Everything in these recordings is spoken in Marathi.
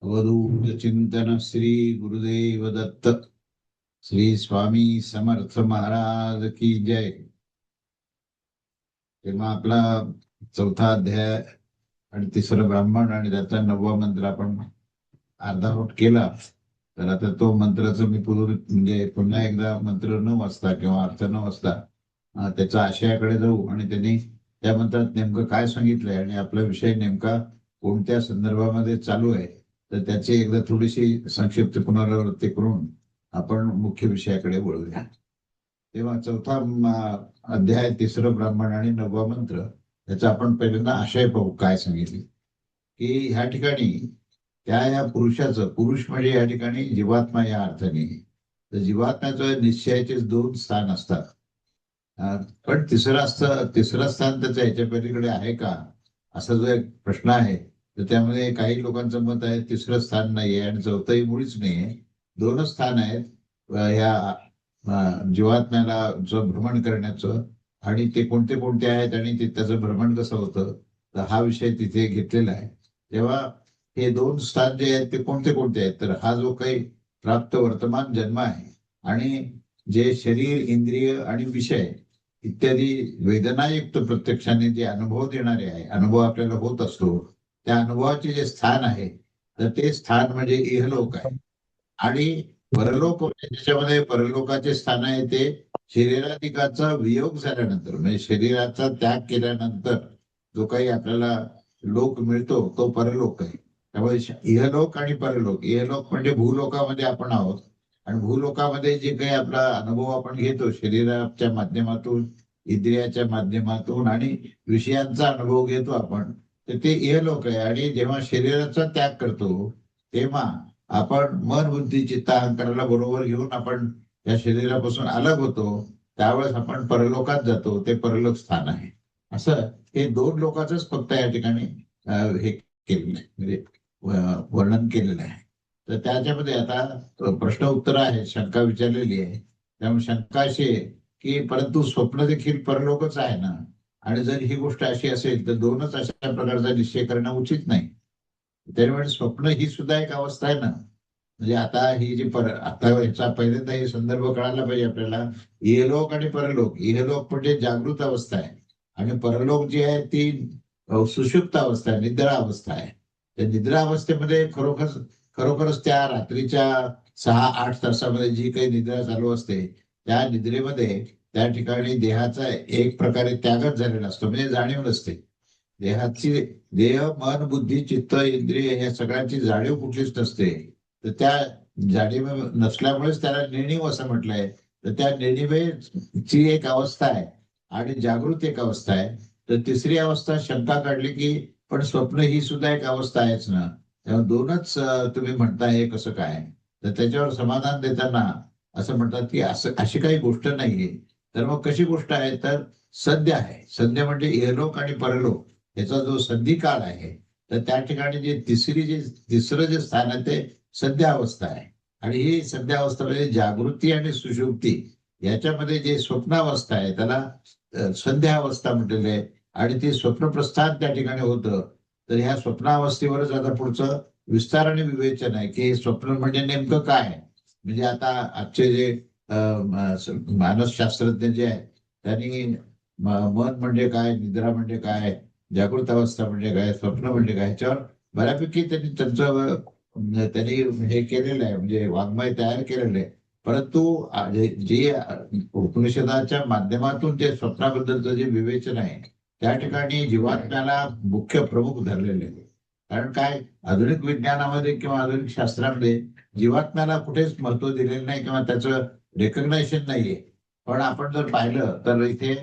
अवधूत चिंतन श्री गुरुदेव दत्त। श्री स्वामी समर्थ महाराज की जय। तेव्हा आपला चौथा अध्याय आणि तिसरं ब्राह्मण आणि त्याचा 9वा मंत्र आपण अर्धावट केला. तर आता तो मंत्राचं मी म्हणजे पुन्हा एकदा मंत्र न वाचता किंवा अर्थ न वाचता त्याच्या आशयाकडे जाऊ आणि त्यांनी त्या मंत्रात नेमकं काय सांगितलंय आणि आपला विषय नेमका कोणत्या संदर्भामध्ये चालू आहे तर त्याची एकदा थोडीशी संक्षिप्त पुनरावृत्ती करून आपण मुख्य विषयाकडे वळूया. तेव्हा चौथा अध्याय, तिसरं ब्राह्मण आणि 9वा मंत्र, त्याचा आपण पहिल्यांदा आशय पाहू. काय सांगितले की ह्या ठिकाणी या पुरुषाचं, पुरुष म्हणजे या ठिकाणी जीवात्मा या अर्थाने, तर जीवात्म्याचं निश्चयाचे 2 स्थान असतात. पण तिसरं स्थान त्याचं ह्याच्या पलीकडे आहे का, असा जो एक प्रश्न आहे. तर त्यामध्ये काही लोकांचं मत आहे तिसरं स्थान नाहीये आणि चौथंही मुळीच नाहीये. 2च स्थान आहेत या जीवात्म्याला भ्रमण करण्याचं. आणि ते कोणते कोणते आहेत आणि त्याचं भ्रमण कसं होतं, तर हा विषय तिथे घेतलेला आहे. तेव्हा हे 2 स्थान जे आहेत ते कोणते कोणते आहेत, तर हा जो काही प्राप्त वर्तमान जन्म आहे आणि जे शरीर, इंद्रिय आणि विषय इत्यादी वेदनायुक्त प्रत्यक्षाने जे अनुभव देणारे आहे, अनुभव आपल्याला होत असतो, त्या अनुभवाचे जे स्थान आहे तर ते स्थान म्हणजे इहलोक आहे. आणि परलोक त्याच्यामध्ये परलोकाचे स्थान आहे ते शरीराधिकाचा वियोग झाल्यानंतर, म्हणजे शरीराचा त्याग केल्यानंतर जो काही आपल्याला लोक मिळतो तो परलोक आहे. त्यामुळे इहलोक आणि परलोक, इहलोक म्हणजे भूलोकामध्ये आपण आहोत आणि भूलोकामध्ये जे काही आपला अनुभव आपण घेतो शरीराच्या माध्यमातून, इंद्रियाच्या माध्यमातून आणि विषयांचा अनुभव घेतो आपण, तर ते इहलोक आहे. आणि जेव्हा शरीराचा त्याग करतो तेव्हा आपण मन, बुद्धी, चित्त, अहंकाराला बरोबर घेऊन आपण या शरीरापासून अलग होतो. त्यावेळेस आपण परलोकात जातो, ते परलोक स्थान आहे. असं हे 2 लोकांचंच फक्त या ठिकाणी हे केलेलं आहे, म्हणजे वर्णन केलेलं आहे. तर त्याच्यामध्ये आता प्रश्न उत्तर आहे, शंका विचारलेली आहे. त्यामुळे शंका अशी आहे की परंतु स्वप्न देखील परलोकच आहे ना, आणि जर ही गोष्ट अशी असेल तर 2च अशा प्रकारचा निश्चय करणं उचित नाही. त्यामुळे स्वप्न ही सुद्धा एक अवस्था आहे ना. म्हणजे आता ही जी आता ह्याचा पहिल्यांदा हे संदर्भ कळायला पाहिजे आपल्याला. इहलोक आणि परलोक, इहलोक म्हणजे जागृत अवस्था आहे आणि परलोक जी आहे ती सुषुप्त अवस्था आहे, निद्रा अवस्था आहे. त्या निद्रा अवस्थेमध्ये खरोखरच त्या रात्रीच्या 6-8 तासामध्ये जी काही निद्रा चालू असते त्या निद्रेमध्ये त्या ठिकाणी देहाचा एक प्रकारे त्यागच झालेला असतो, म्हणजे जाणीव नसते देहाची. देह, मन, बुद्धी, चित्त, इंद्रिय या सगळ्यांची जाणीव कुठलीच नसते. तर त्या जाणीव नसल्यामुळेच त्याला नेणीव असं म्हटलंय. तर त्या नेणिवेची एक अवस्था आहे आणि जागृत एक अवस्था आहे. तर तिसरी अवस्था शंका काढली की पण स्वप्न ही सुद्धा एक अवस्था आहेच ना, तेव्हा 2च तुम्ही म्हणताय हे कसं काय. तर त्याच्यावर समाधान देताना असं म्हणतात की अशी काही गोष्ट नाहीये. तर मग कशी गोष्ट आहे, तर सद्य आहे. सद्य म्हणजे इहलोक आणि परलोक याचा जो संधी काळ आहे, तर त्या ठिकाणी तिसरं जे स्थान आहे ते सध्या अवस्था आहे. आणि ही सध्या अवस्था म्हणजे जागृती आणि सुषुप्ती याच्यामध्ये जे स्वप्नावस्था आहे त्याला संध्या अवस्था म्हटलेली आहे. आणि ते स्वप्नप्रस्थान त्या ठिकाणी होतं. तर ह्या स्वप्नावस्थेवरच आता पुढचं विस्तार आणि विवेचन आहे की स्वप्न म्हणजे नेमकं काय आहे. म्हणजे आता आजचे जे मानसशास्त्रज्ञ जे आहेत त्यांनी मन म्हणजे काय, निद्रा म्हणजे काय, जागृत अवस्था म्हणजे काय, स्वप्न म्हणजे काय, ह्याच्यावर बऱ्यापैकी त्यांनी हे केलेलं आहे, म्हणजे वाङ्मय तयार केलेलं आहे. परंतु जे उपनिषदाच्या माध्यमातून जे स्वप्नाबद्दलचं जे विवेचन आहे त्या ठिकाणी जीवात्म्याला मुख्य प्रमुख धरलेले आहे. कारण काय, आधुनिक विज्ञानामध्ये किंवा आधुनिक शास्त्रामध्ये जीवात्म्याला कुठेच महत्व दिलेलं नाही किंवा त्याचं रेकग्नायझेशन नाहीये. पण आपण जर पाहिलं तर इथे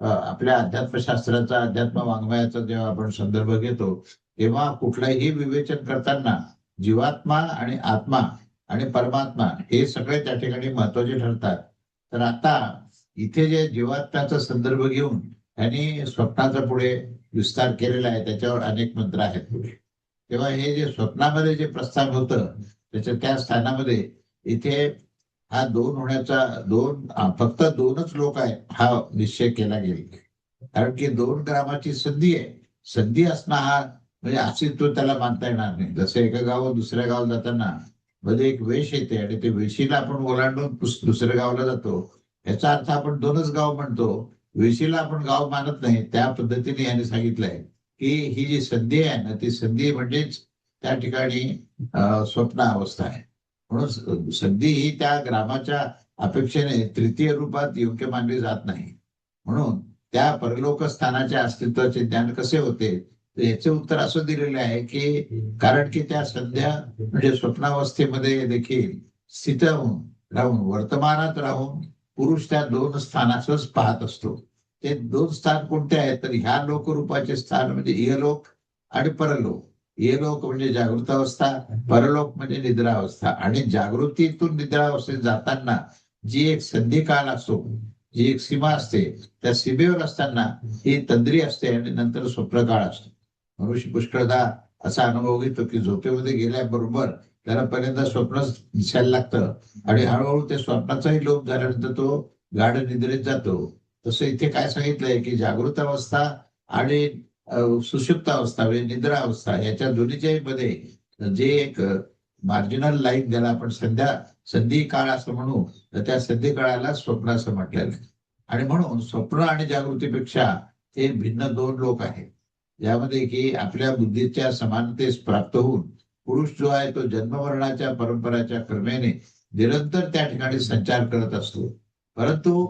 आपल्या अध्यात्मशास्त्राचा, अध्यात्म वाङ्मयाचा जेव्हा आपण संदर्भ घेतो तेव्हा कुठलंही विवेचन करताना जीवात्मा आणि आत्मा आणि परमात्मा हे सगळे त्या ठिकाणी महत्वाचे ठरतात. तर आता इथे जे जीवात्म्याचा संदर्भ घेऊन त्यांनी स्वप्नाचा पुढे विस्तार केलेला आहे, त्याच्यावर अनेक मंत्र आहेत पुढे. तेव्हा हे जे स्वप्नामध्ये जे प्रस्थान होतं त्याच्या त्या स्थानामध्ये इथे हा 2 होण्याचा फक्त 2च लोक आहेत हा निश्चय केला गेला. कारण की 2 ग्रामाची संधी आहे. संधी असणं हा म्हणजे अस्तित्व त्याला मानता येणार नाही. जसं एका गावावर दुसऱ्या गावाला जाताना मध्ये एक वेश येते आणि ते वेशीला आपण ओलांडून दुसऱ्या गावाला जातो, याचा अर्थ आपण दोनच गाव म्हणतो, वेशीला आपण गाव मानत नाही. त्या पद्धतीने याने सांगितलंय की ही जी संधी आहे ना, ती संधी म्हणजेच त्या ठिकाणी स्वप्न अवस्था आहे. म्हणून संधी ही त्या ग्रामाच्या अपेक्षेने तृतीय रूपात योग्य मानली जात नाही. म्हणून त्या परलोक स्थानाच्या अस्तित्वाचे ज्ञान कसे होते, तर याचे उत्तर असं दिलेले आहे की कारण की त्या संध्या म्हणजे स्वप्नावस्थेमध्ये देखील स्थित राहून वर्तमानात राहून पुरुष त्या दोन स्थानाचंच पाहत असतो. ते दोन स्थान कोणते आहेत, तर ह्या लोकरूपाचे स्थान म्हणजे इहलोक आणि परलोक. इहलोक म्हणजे जागृत अवस्था, परलोक म्हणजे निद्रा अवस्था. आणि जागृतीतून निद्रा अवस्थेत जाताना जी एक संधी काळ असतो, जी एक सीमा असते, त्या सीमेवर असताना ही तंद्री असते आणि नंतर स्वप्न काळ असतो. मनुष्य पुष्कळदा असा अनुभव घेतो की झोपेमध्ये गेल्याबरोबर त्याला पहिल्यांदा स्वप्न दिसायला लागतं आणि हळूहळू त्या स्वप्नाचाही लोप झाल्यानंतर तो गाढ निद्रेत जातो. तसं इथे काय सांगितलंय की जागृत अवस्था आणि सुषुप्त अवस्था म्हणजे निद्रा अवस्था याच्या दोन्हीच्याही मध्ये जे एक मार्जिनल लाईन ज्याला आपण संधी काळ असं म्हणू, तर त्या संधी काळाला स्वप्न असं म्हटलेलं आहे. आणि म्हणून स्वप्न आणि जागृतीपेक्षा हे भिन्न दोन लोक आहेत, यामध्ये की आपल्या बुद्धीच्या समानतेस प्राप्त होऊन पुरुष जो आहे तो जन्ममरणाच्या परंपराच्या क्रमेने निरंतर त्या ठिकाणी संचार करत असतो. परंतु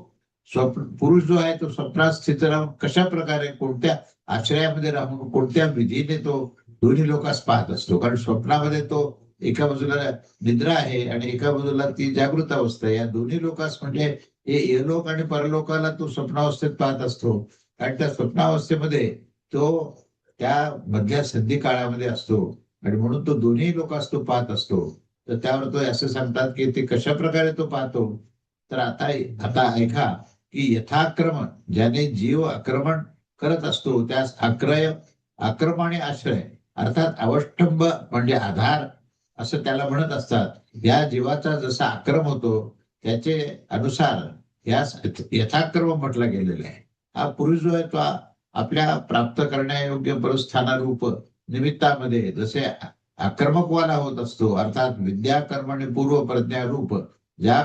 पुरुष जो आहे तो स्वप्नात स्थित राहून कशा प्रकारे कोणत्या आश्रयामध्ये राहून कोणत्या विधीने तो दोन्ही लोकांस पाहत असतो. कारण स्वप्नामध्ये तो एका बाजूला निद्रा आहे आणि एका बाजूला ती जागृत अवस्था आहे. या दोन्ही लोकांस म्हणजे हे इहलोक आणि परलोकाला तो स्वप्नावस्थेत पाहत असतो. कारण त्या स्वप्नावस्थेमध्ये तो त्या मधल्या संधी काळामध्ये असतो आणि म्हणून तो दोन्ही लोकांस तो पाहत असतो. तर त्यावर तो असं सांगतात की ते कशा प्रकारे तो पाहतो. तर आता आता ऐका की यथाक्रम ज्याने जीव आक्रमण करत असतो त्यास आक्रम आणि आश्रय अर्थात अवष्टंब म्हणजे आधार असं त्याला म्हणत असतात. या जीवाचा जसा आक्रम होतो त्याचे अनुसार यास यथाक्रम म्हटलं गेलेलं आहे. हा पुरुष जो आहे तो आपल्या प्राप्त करण्यायोग्य परस्थानारूप निमित्तामध्ये जसे आक्रमकवाला होत असतो, अर्थात विद्या कर्म आणि पूर्व प्रज्ञा रूप ज्या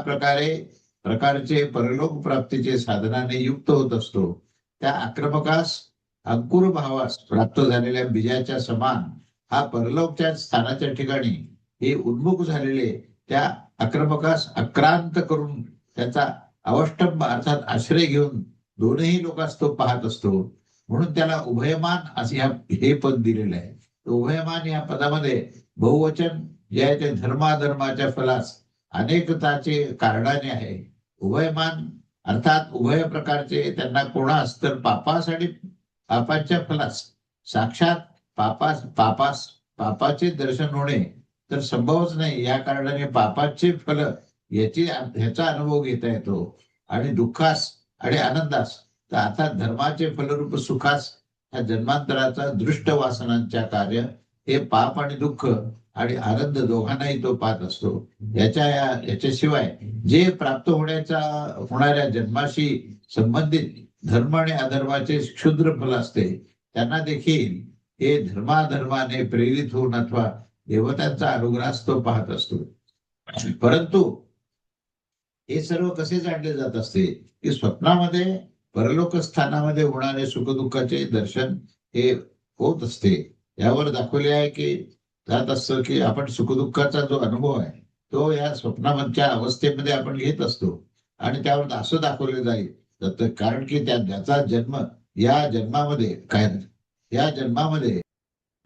प्रकारचे परलोक प्राप्तीचे साधनाने युक्त होत असतो, त्या आक्रमकास अंकुर भावास प्राप्त झालेल्या बीजाच्या समान हा परलोकच्या स्थानाच्या ठिकाणी हे उन्मुख झालेले त्या आक्रमकास आक्रांत करून त्याचा अवष्टंब अर्थात आश्रय घेऊन दोनही लोकांस तो पाहत असतो. म्हणून त्याला उभयमान असे हे पद दिलेलं आहे. उभयमान या पदामध्ये बहुवचन जे आहे ते धर्माधर्माच्या फलास अनेकताचे कारणाने आहे. उभयमान अर्थात उभय प्रकारचे त्यांना कोणास तर पापास आणि पापाच्या फलास साक्षात पापाचे दर्शन होणे तर संभवच नाही. या कारणाने पापाचे फल ह्याचा अनुभव घेता येतो आणि दुःखास आणि आनंदास तर आता धर्माचे फलरूप सुखास ह्या जन्मांतराचा दृष्ट वासनांच्या कार्य हे पाप आणि दुःख आणि आनंद दोघांनाही तो पाहत असतो. याच्याशिवाय जे प्राप्त होणाऱ्या जन्माशी संबंधित धर्म आणि अधर्माचे क्षुद्र फल असते त्यांना देखील हे धर्माधर्माने प्रेरित होऊन अथवा देवतांचा अनुग्रहास तो पाहत असतो. परंतु हे सर्व कसे जाणले जात असते की स्वप्नामध्ये परलोक स्थानामध्ये होणारे सुखदुःखाचे दर्शन हे होत असते. यावर दाखवले आहे की जात असतं की आपण सुखदुःखाचा जो अनुभव आहे तो या स्वप्नामधच्या अवस्थेमध्ये आपण घेत असतो आणि त्यावर असं दाखवले जाईल कारण की ज्याचा जन्म या जन्मामध्ये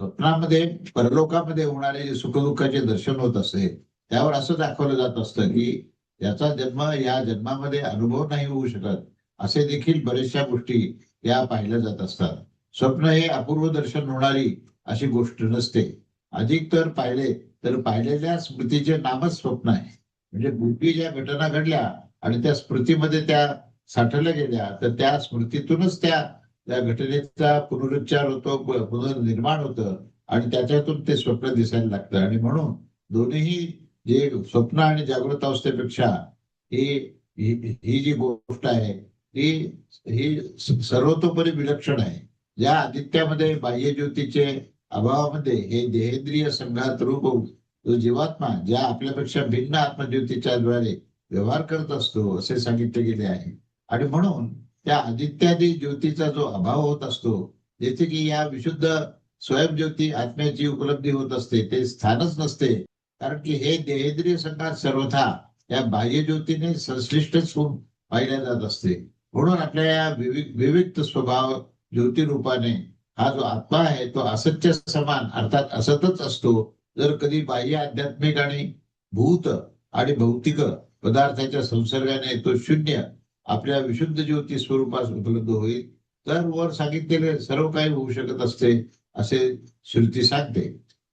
स्वप्नामध्ये परलोकामध्ये होणारे जे सुखदुःखाचे दर्शन होत असते त्यावर असं दाखवलं जात असतं की याचा जन्म या जन्मामध्ये अनुभव नाही होऊ शकत. असे देखील बऱ्याचशा गोष्टी या पाहिल्या जात असतात. स्वप्न हे अपूर्व दर्शन होणारी अशी गोष्ट नसते. अधिक तर पाहिलेल्या स्मृतीचे नामच स्वप्न आहे. म्हणजे पूर्वी ज्या घटना घडल्या आणि त्या स्मृतीमध्ये त्या साठवल्या गेल्या तर त्या स्मृतीतूनच त्या घटनेचा पुनरुच्चार होतो, पुनर्निर्माण होतं आणि त्याच्यातून ते स्वप्न दिसायला लागतं. आणि म्हणून दोन्ही जे स्वप्न आणि जागृत अवस्थेपेक्षा ही जी गोष्ट आहे ही सर्वतोपरी विलक्षण आहे. ज्या आदित्यामध्ये बाह्य ज्योतीचे अभावामध्ये हे देहेंद्रिय संघात रूप जो जीवात्मा ज्या आपल्यापेक्षा भिन्न आत्मज्योतीच्या द्वारे व्यवहार करत असतो असे सांगितले गेले आहे. आणि म्हणून त्या आदित्यादी ज्योतीचा जो अभाव होत असतो, जेथे की या विशुद्ध स्वयंज्योती आत्म्याची उपलब्धी होत असते, ते स्थानच नसते. कारण की हे देहेंद्रिय संघात सर्वथा या बाह्य ज्योतीने संश्लिष्टच होऊन पाहिल्या जात असते. म्हणून आपल्या या विविक्त स्वभाव ज्योती रूपाने हा जो आत्मा आहे तो असत्य समान अर्थात असतच असतो. जर कधी बाह्य आध्यात्मिक आणि भूत आणि भौतिक पदार्थाच्या संसर्गाने तो शून्य आपल्या विशुद्ध ज्योती स्वरूपास उपलब्ध होईल, तर वर सांगितलेले सर्व काही होऊ शकत असते असे श्रुती सांगते.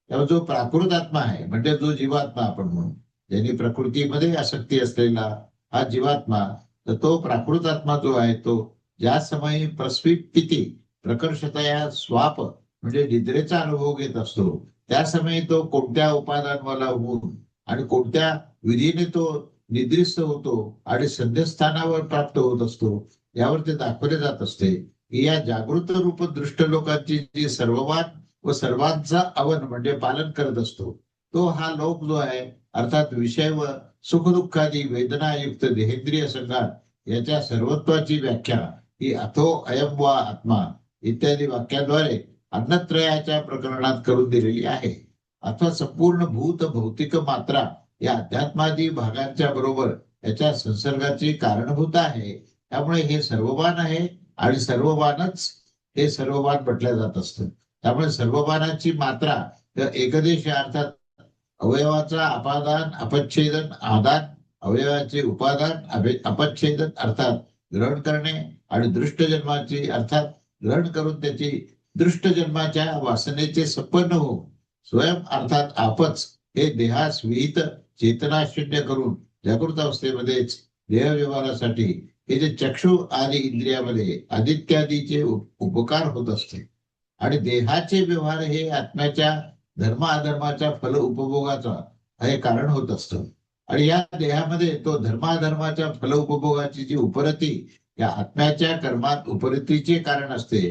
तेव्हा जो प्राकृत आत्मा आहे म्हणजे जो जीवात्मा आपण म्हणू, ज्यांनी प्रकृतीमध्ये आसक्ती असलेला हा जीवात्मा, तर तो प्राकृत आत्मा जो आहे तो ज्या समयी प्रस्फिती प्रकर्षतया स्वाप म्हणजे निद्रेचा अनुभव घेत असतो, त्या समयी तो कोणत्या उपादानवाला होऊन आणि कोणत्या विधीने तो निद्रिस्त होतो आणि संध्यस्थानावर प्राप्त होत असतो, यावर ते दाखवले जात असते की या जागृत रूप दृष्ट लोकांची जी सर्ववान व सर्वांचा अवन म्हणजे पालन करत असतो, तो हा लोक जो आहे अर्थात विषय व सुखदुःखादी वेदनायुक्त देहेंद्रिय संघात याच्या सर्वत्वाची व्याख्या ही अथो अयम वा आत्मा इत्यादी वाक्याद्वारे अन्नत्रयाच्या प्रकरणात करून दिलेली आहे. अथवा संपूर्ण भूत भौतिक मात्रा या अध्यात्मादी भागांच्या बरोबर याच्या संसर्गाची कारणभूत आहे. त्यामुळे हे सर्ववान आहे आणि सर्ववानच हे सर्ववान म्हटलं जात असतं. त्यामुळे सर्ववानाची मात्रा एकदेश अर्थात अवयवाचा अपादान अपच्छेदन आदान, अवयवाचे उपादान अपच्छेदन अर्थात ग्रहण करणे आणि दृष्ट जन्माची अर्थात ग्रहण करून त्याची दृष्ट जन्माच्या वासनेचे संपन्न होऊन स्वयं अर्थात आपच हे देहास विहित चेतनाशून्य करून जागृत अवस्थेमध्येच देह व्यवहारासाठी हे जे चक्षु आणि इंद्रियामध्ये आदित्यादीचे उपकार होत असते आणि देहाचे व्यवहार हे आत्म्याच्या धर्म अधर्माच्या फल उपभोगाचा हे कारण होत असतं. आणि या देहामध्ये तो धर्माधर्माच्या फल उपभोगाची जी उपरती या आत्म्याच्या कर्मात उपरतीचे कारण असते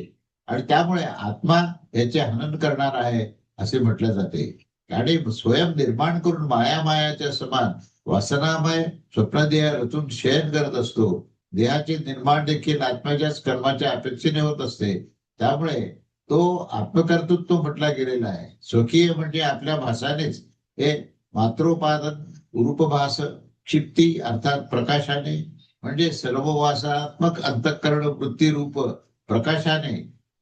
आणि त्यामुळे आत्मा याचे हनन करणार आहे असे म्हटले जाते. आणि स्वयं निर्माण करून मायामायाच्या समान वासनामय स्वप्नदेह रचून शयन करत असतो. देहाचे निर्माण देखील आत्म्याच्याच कर्माच्या अपेक्षेने होत असते. त्यामुळे तो आत्मकर्तृत्व म्हटला गेलेला आहे. स्वकीय म्हणजे आपल्या भासानेच हे मात्रोपादन रूपभास क्षिप्ती अर्थात प्रकाशाने म्हणजे सर्व वासनात्मक अंतःकरण वृत्ती रूप प्रकाशाने,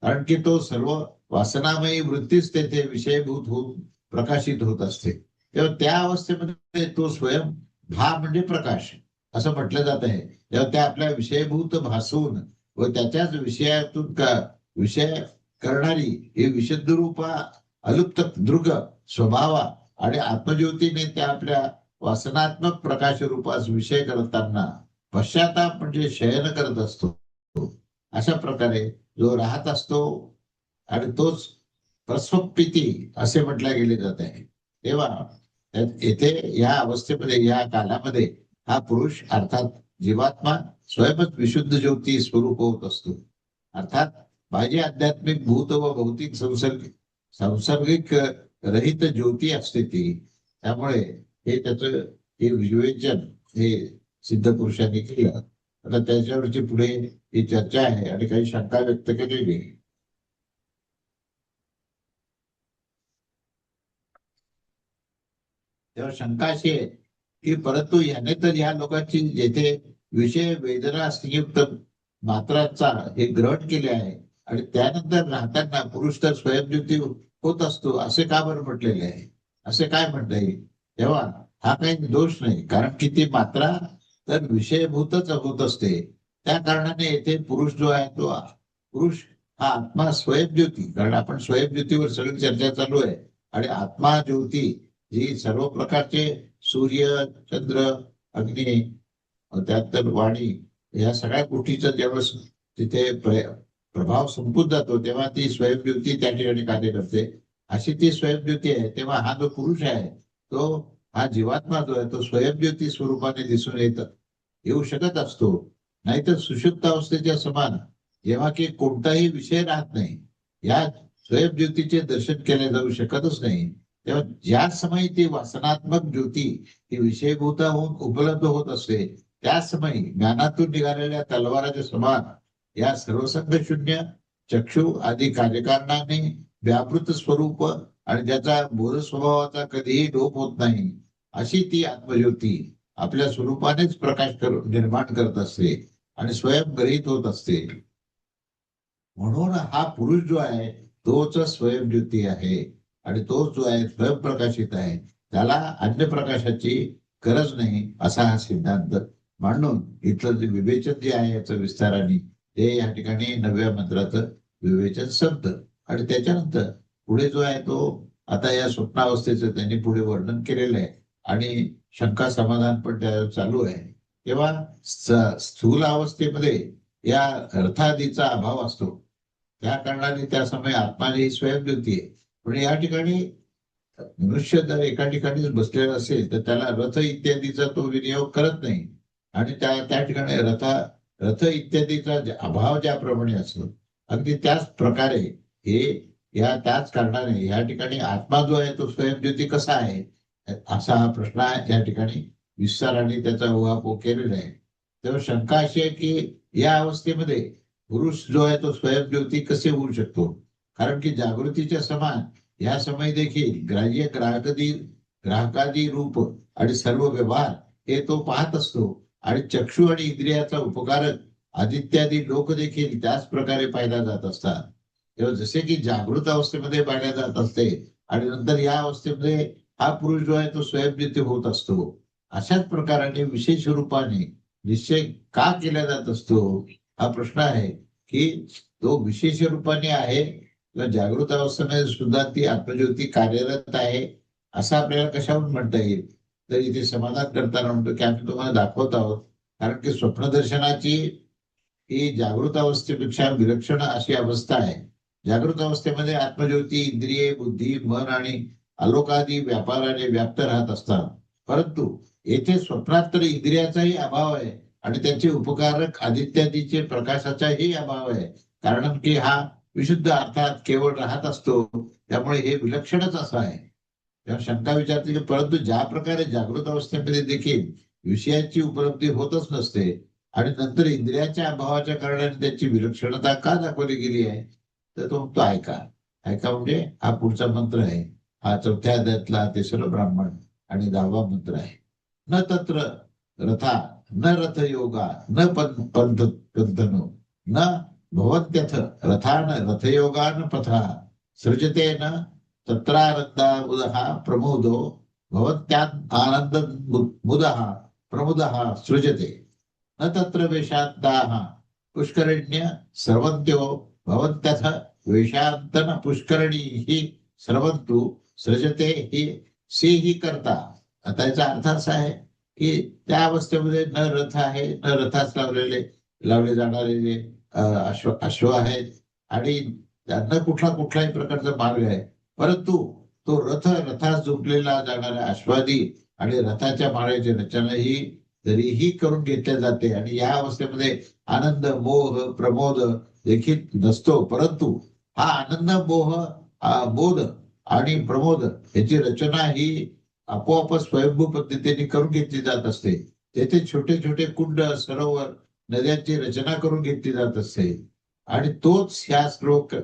कारण की तो सर्व वासनामयी वृत्तीच तेथे विषयभूत होऊन प्रकाशित होत असते. तेव्हा त्या अवस्थेमध्ये तो स्वयं भा म्हणजे प्रकाश असं म्हटलं जात आहे. तेव्हा त्या आपल्या विषयभूत भासून व त्याच्याच विषयातून विषय करणारी ही विशुद्ध रूपा अलुप्त दृग स्वभावा आणि आत्मज्योतीने त्या आपल्या वासनात्मक प्रकाश रूपास विषय करताना पश्चाताप म्हणजे शयन करत असतो. अशा प्रकारे जो राहत असतो आणि तोच प्रस्वप्पिती असे म्हटले गेले जात आहे. तेव्हा येथे या अवस्थेमध्ये या कालामध्ये हा पुरुष अर्थात जीवात्मा स्वयंच विशुद्ध ज्योती स्वरूप होत असतो. अर्थात बाह्य आध्यात्मिक भूत व भौतिक सांसर्गिक रहित ज्योती असते ती. त्यामुळे हे त्याचं हे विवेचन हे सिद्ध पुरुषांनी केलं. आता त्याच्यावरची पुढे ही चर्चा आहे आणि काही शंका व्यक्त केलेली. तेव्हा शंका अशी आहे की परंतु याने तर ह्या लोकांची जेथे विषय वेदना संयुक्त मात्रांचा हे ग्रहण केले आहे आणि त्यानंतर राहताना पुरुष तर स्वयंज्योती होत असतो असे का बरं म्हटलेले आहे, असे काय म्हणता येईल? तेव्हा हा काही दोष नाही, कारण की ती मात्रा तर विषयभूतच होत असते. त्या कारणाने येथे पुरुष जो आहे तो पुरुष हा आत्मा स्वयंज्योती, कारण आपण स्वयंज्योतीवर सगळी चर्चा चालू आहे आणि आत्मा ज्योती जी सर्व प्रकारचे सूर्य चंद्र अग्नी त्यानंतर वाणी या सगळ्या गोष्टीचा ज्यावेळेस तिथे प्रभाव संपून जातो तेव्हा ती स्वयंज्योती त्या ठिकाणी कार्य करते. अशी ती स्वयंज्योती आहे. तेव्हा हा जो पुरुष आहे तो हा जीवात्मा जो आहे तो स्वयंज्योती स्वरूपाने दिसून येऊ शकत असतो. नाहीतर सुषुप्त अवस्थेच्या समान जेव्हा की कोणताही विषय राहत नाही, या स्वयंज्योतीचे दर्शन केले जाऊ शकतच नाही. तेव्हा ज्या समयी ती वासनात्मक ज्योती ही विषयभूत होऊन उपलब्ध होत असते, त्याच समयी ज्ञानातून निघालेल्या तलवाराच्या समान या सर्वसंग शून्य चक्षु आदी कार्यकारणाने व्यापृत स्वरूप आणि ज्याचा बोध स्वभावाचा कधीही लोप होत नाही, अशी ती आत्मज्योती आपल्या स्वरूपानेच प्रकाश निर्माण करत असते आणि स्वयंग्रहित होत असते. म्हणून हा पुरुष जो आहे तोच स्वयंज्योती आहे आणि तो जो आहे स्वयंप्रकाशित आहे, त्याला अन्य प्रकाशाची गरज नाही, असा हा सिद्धांत मांडून इथलं जे विवेचन जे आहे याचं विस्ताराने ते या ठिकाणी 9व्या मंत्राचं विवेचन संपतं. आणि त्याच्यानंतर पुढे जो आहे तो आता या स्वप्नावस्थेचं त्यांनी पुढे वर्णन केलेलं आहे आणि शंका समाधान पण त्या चालू आहे. तेव्हा स्थूल अवस्थेमध्ये या अर्थादीचा अभाव असतो, त्या कारणाने त्या समय आत्मा ही स्वयंज्योती आहे. पण या ठिकाणी मनुष्य जर एका ठिकाणीच बसलेला असेल तर त्याला रथ इत्यादीचा तो विनियोग करत नाही आणि त्या ठिकाणी रथ इत्यादीचा अभाव ज्याप्रमाणे असतो, अगदी त्याच प्रकारे हे त्याच कारणाने या ठिकाणी आत्मा जो आहे तो स्वयंज्योती कसा आहे, असा हा प्रश्न या ठिकाणी विस्ताराने त्याचा उहापोह केलेला आहे. तेव्हा शंका अशी आहे की या अवस्थेमध्ये पुरुष जो आहे तो स्वयंज्योती कसे होऊ शकतो, कारण की जागृतीच्या समान या समयी देखील ग्राह्य ग्राहकादी रूप आणि सर्व व्यवहार हे तो पाहत असतो आणि चक्षु आणि इंद्रियाचा उपकारक आदित्यादी लोक देखील त्याच प्रकारे पाहिला जात असतात. तेव्हा जसे की जागृत अवस्थेमध्ये पाहिल्या जात असते आणि नंतर या अवस्थेमध्ये हा पुरुष जो आहे तो स्वयंज्योती होत असतो, अशाच प्रकाराने विशेष रूपाने निश्चय का केला जात असतो, हा प्रश्न आहे की तो विशेष रूपाने आहे किंवा जागृत अवस्थेमध्ये सुद्धा ती आत्मज्योती कार्यरत आहे, असं आपल्याला कशावरून म्हणता येईल. तर इथे समाधान करताना म्हणतो की आम्ही तुम्हाला दाखवत आहोत, कारण की स्वप्नदर्शनाची ही जागृत अवस्थेपेक्षा विलक्षण अशी अवस्था आहे. जागृत अवस्थेमध्ये आत्मज्योती इंद्रिये बुद्धी मन आणि आलोकादी व्यापाराने व्याप्त राहत असतात, परंतु येथे स्वप्नात तर इंद्रियाचाही अभाव आहे आणि त्याचे उपकारक आदित्यादीचे प्रकाशाचाही अभाव आहे, कारण की हा विशुद्ध अर्थात केवळ राहत असतो, त्यामुळे हे विलक्षणच असं आहे. तेव्हा शंका विचारते की परंतु ज्या प्रकारे जागृत अवस्थेमध्ये देखील विषयाची उपलब्धी होतच नसते आणि नंतर इंद्रियाच्या अभावाच्या कारणाने त्याची विलक्षणता का दाखवली गेली आहे, तर तो म्हणतो ऐका. ऐका म्हणजे हा पुढचा मंत्र आहे, हा 4थ्या अध्यायातला 3रं ब्राह्मण आणि 10वा मंत्र आहे. न तत्र रथा न रथयोगा न पंथनो न भवत्यथ रथान रथयोगान पथा सृजते न तत्रानंदामुदः प्रमोदो भवत्यात् आनंद मुदः प्रमुदः सृजते न तत्र वेशान्ताः पुष्करिण्य सर्वन्त्यो भवत्यथ वेशांतन पुष्करणी ही सर्वंतु सृजते ही सी ही करता. आता याचा अर्थ असा आहे की त्या अवस्थेमध्ये न रथ आहे, न रथास लावले जाणारे जे अश्व आहेत आणि त्यांना कुठलाही प्रकारचा मार्ग आहे, परंतु तो रथास जुंपलेला जाणाऱ्या अश्वादी आणि रथाच्या माळ्याची रचना ही तरीही करून घेतल्या जाते आणि या अवस्थेमध्ये आनंद मोह प्रमोद देखील नसतो, परंतु हा आनंद मोह बोध आणि प्रमोद याची रचना ही आपोआप स्वयंभू पद्धतीने करून घेतली जात असते. तेथे छोटे छोटे कुंड सरोवर नद्यांची रचना करून घेतली जात असते आणि तोच ह्या श्लोक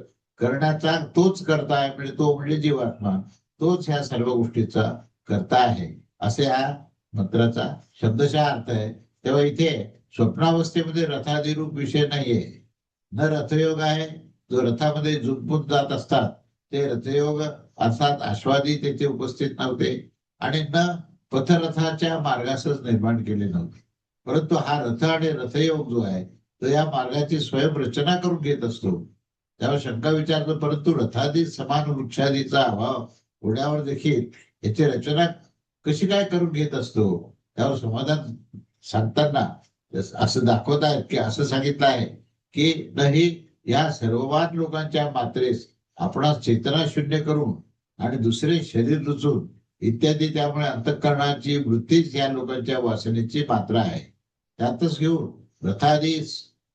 करण्याचा तोच करता आहे, म्हणजे तो म्हणजे जीवात्मा, तोच ह्या सर्व गोष्टीचा करता आहे, असे या मंत्राचा शब्दशः अर्थ आहे. तेव्हा इथे स्वप्नावस्थेमध्ये रथादी रूप विषय नाहीये, न रथयोग आहे, जो रथामध्ये झुंपून जात असतात ते रथयोग अर्थात अश्वादी तेथे उपस्थित नव्हते आणि न पथरथाच्या मार्गासच निर्माण केले नव्हते, परंतु हा रथ आणि रथयोग जो आहे तो या मार्गाची स्वयं रचना करून घेत असतो. त्यावर शंका विचारतो, परंतु रथादी समान वृक्षादीचा अभाव होण्यावर देखील याची रचना कशी काय करून घेत असतो. त्यावर समाधान सांगताना असं दाखवत आहेत की असं सांगितलं आहे की नाही, या सर्ववान लोकांच्या मात्रेस आपणास चेतना शून्य करून आणि दुसरे शरीर रचून इत्यादी, त्यामुळे अंतःकरणाची वृत्तीच या लोकांच्या वासनेची मात्रा आहे. त्यातच घेऊन रथादी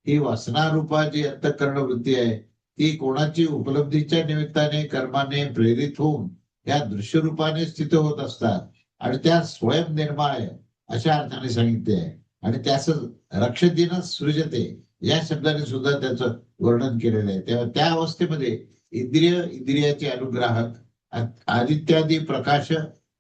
ही वासनारूपा जी अंतःकरण वृत्ती आहे ती कोणाची उपलब्धीच्या निमित्ताने कर्माने प्रेरित होऊन त्या दृश्य रूपानेच तिथे होत असतात आणि त्या स्वयंनिर्माय अशा अर्थाने सांगितले आहे. आणि त्याच रक्षतीनं सृजते या शब्दाने सुद्धा त्याचं वर्णन केलेलं आहे. तेव्हा त्या अवस्थेमध्ये इंद्रियाचे अनुग्राहक, आदित्यादी प्रकाश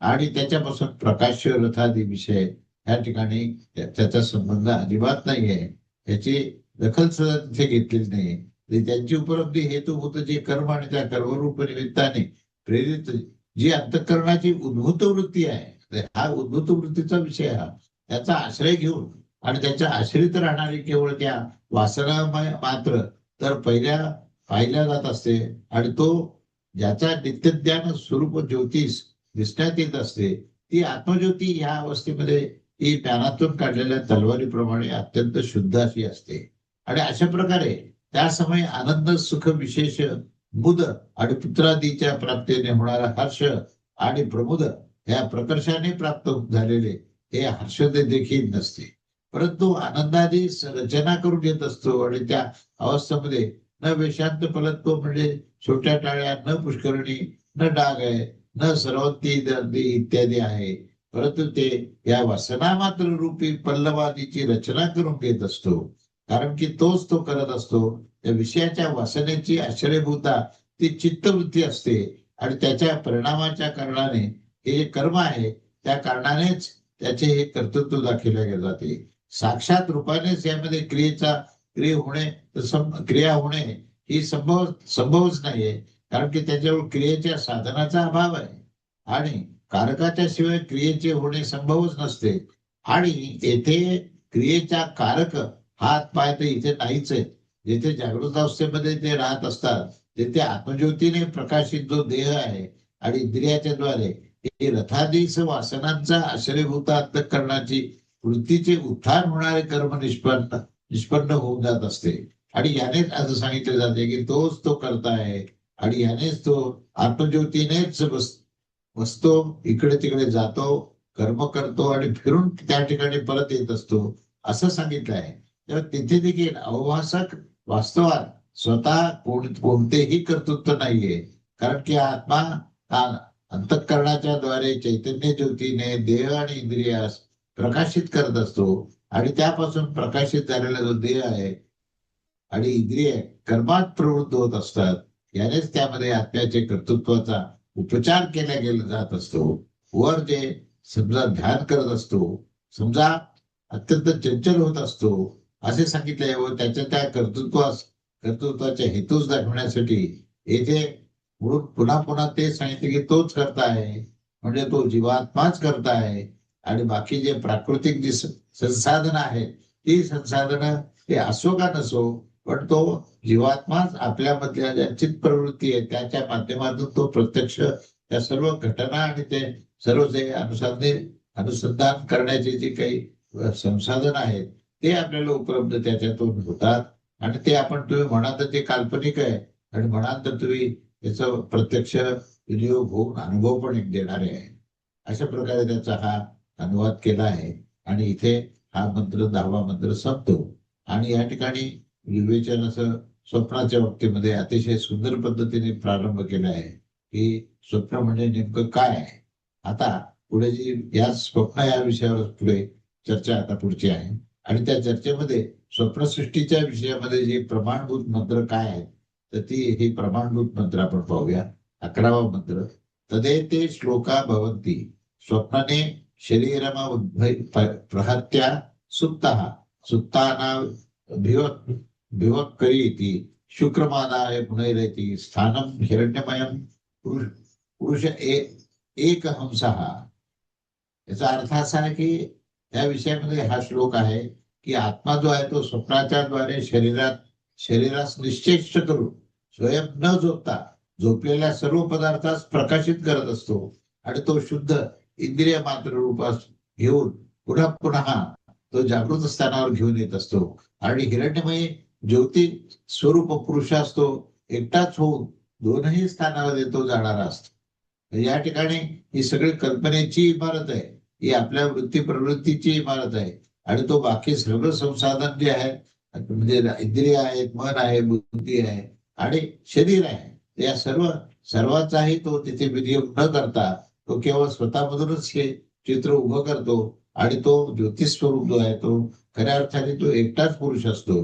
आणि त्याच्यापासून प्रकाश रथादी विषय या ठिकाणी त्याचा संबंध अजिबात नाहीये. याची दखल सुद्धा तिथे घेतलेली नाही. त्यांची उपलब्धी हेतूभूत जे कर्म आणि त्या कर्मरूप निमित्ताने प्रेरित जी अंतःकरणाची उद्भूत वृत्ती आहे, हा उद्भूत वृत्तीचा विषय हा त्याचा आश्रय घेऊन आणि त्याच्या आश्रित राहणारी केवळ त्या वासनामय मात्र तर पाहिल्या जात असते. आणि तो ज्याचा नित्यज्ञान स्वरूप ज्योतिष दिसण्यात येत असते ती आत्मज्योती ह्या अवस्थेमध्ये ही ज्ञानातून काढलेल्या तलवारीप्रमाणे अत्यंत शुद्ध अशी असते. आणि अशा प्रकारे त्या समय आनंद सुख विशेष बुध आणि पुत्रादीच्या प्राप्तीने होणारा हर्ष आणि प्रमुद ह्या प्रकर्षाने प्राप्त झालेले हे हर्ष देखील नसते, परंतु आनंदादी रचना करून घेत असतो. आणि त्या अवस्थेमध्ये न वेशांत फलत्व म्हणजे छोट्या टाळ्या, न पुष्करणी, न डाग आहे, न सर्वती दर्दी इत्यादी आहे, परंतु ते या वासना मात्र रूपी पल्लवादीची रचना करून घेत असतो. कारण की तोच तो करत असतो. त्या विषयाच्या वासनेची आश्रयभूता ती चित्तवृत्ती असते आणि त्याच्या परिणामाच्या कारणाने हे जे कर्म आहे त्या कारणानेच त्याचे हे कर्तृत्व दाखवले जाते. साक्षात रूपानेच यामध्ये क्रिया होणे ही संभवच नाहीये. कारण की त्याच्यावर क्रियेच्या साधनाचा अभाव आहे आणि कारकाच्या शिवाय क्रियेचे होणे संभवच नसते. आणि येथे क्रियेच्या कारक हात पाय तर इथे नाहीच आहे. जिथे जागृत अवस्थेमध्ये ते राहत असतात तिथे आत्मज्योतीने प्रकाशित जो देह आहे आणि इंद्रियाच्या द्वारे हे रथाधीश वासनांचा आश्रयभूत अंतःकरणाची वृत्तीचे उत्थान होणारे कर्म निष्पन्न होऊन जात असते. आणि यानेच असं सांगितले जाते की तोच तो करता आहे आणि यानेच तो आत्मज्योतीनेच बसतो, इकडे तिकडे जातो, कर्म करतो आणि फिरून त्या ठिकाणी परत येत असतो असं सांगितलं आहे. तेव्हा तिथे देखील अवभासक वास्तवात स्वतः कोणतेही कर्तृत्व नाहीये. कारण की आत्मा अंतःकरणाच्या द्वारे चैतन्य ज्योतीने देह आणि इंद्रियास प्रकाशित करत असतो आणि त्यापासून प्रकाशित झालेला जो देह आहे आणि इंद्रिय कर्मात प्रवृत्त होत असतात. यानेच त्यामध्ये आत्म्याचे कर्तृत्वाचा उपचार केला गेला जात असतो. वर जे समजा ध्यान करत असतो, समजा अत्यंत चंचल होत असतो असे सांगितले व त्याच्या त्या कर्तृत्वाच्या हेतूच दाखवण्यासाठी येथे म्हणून पुन्हा पुन्हा ते सांगितले की तोच करता आहे, म्हणजे तो जीवात्माच करता आहे. आणि बाकी जे प्राकृतिक जी संसाधनं आहेत ती संसाधनं ते असो का नसो, पण तो जीवात्माच आपल्यामधल्या ज्या चित्त प्रवृत्ती आहे त्याच्या माध्यमातून तो प्रत्यक्ष त्या सर्व घटना आणि ते सर्व जे अनुसंधान करण्याचे जे काही संसाधन आहेत ते आपल्याला उपलब्ध त्याच्यातून होतात. आणि ते तुम्ही म्हणाल तर ते काल्पनिक आहे आणि म्हणाल तर तुम्ही त्याचा प्रत्यक्ष विनियोग होऊन अनुभव पण एक देणारे आहे. अशा प्रकारे त्याचा हा अनुवाद केला आहे. आणि इथे हा मंत्र 10वा मंत्र संपतो. आणि या ठिकाणी विवेचन असं स्वप्नाच्या बाबतीमध्ये अतिशय सुंदर पद्धतीने प्रारंभ केला आहे की स्वप्न म्हणजे नेमकं काय आहे. आता पुढे जी या स्वप्न या विषयावर पुढे चर्चा आता पुढची आहे. आणि त्या चर्चेमध्ये स्वप्नसृष्टीच्या विषयामध्ये जे प्रमाणभूत मंत्र काय आहेत तर ती हे प्रमाणभूत मंत्र आपण पाहूया. 11वा मंत्र. तदेते श्लोका भवन्ति स्वप्नने शरीरमा प्रहत्या सुप्तानां भिवक्करीति शुक्रमादाय पुनरेति स्थानं हिरण्यमयं पुरुष एक हंसः. याचा अर्थ असा आहे की त्या विषयामध्ये हा श्लोक आहे की आत्मा जो आहे तो स्वप्नाच्या द्वारे शरीरास निश्चेष्ट करून स्वयं न झोपता झोपलेल्या सर्व पदार्थास प्रकाशित करत असतो आणि तो शुद्ध इंद्रिय मात्र रूपास घेऊन पुन्हा पुन्हा तो जागृत स्थानावर घेऊन येत असतो. आणि हिरण्यमय ज्योती स्वरूप पुरुष असतो एकटाच होऊन दोनही स्थानावर येतो जाणारा असतो. या ठिकाणी ही सगळी कल्पनेची इमारत आहे, ही आपल्या वृत्ती प्रवृत्तीची इमारत आहे. आणि तो बाकी सगळं संसाधन जे आहे म्हणजे इंद्रिय आहेत, मन आहे, बुद्धी आहे आणि शरीर आहे, या सर्वांचाही तो तिथे विनियोग न करता तो केवळ स्वतःमधूनच हे चित्र उभं करतो. आणि तो ज्योतिष स्वरूप जो आहे तो खऱ्या अर्थाने तो एकटाच पुरुष असतो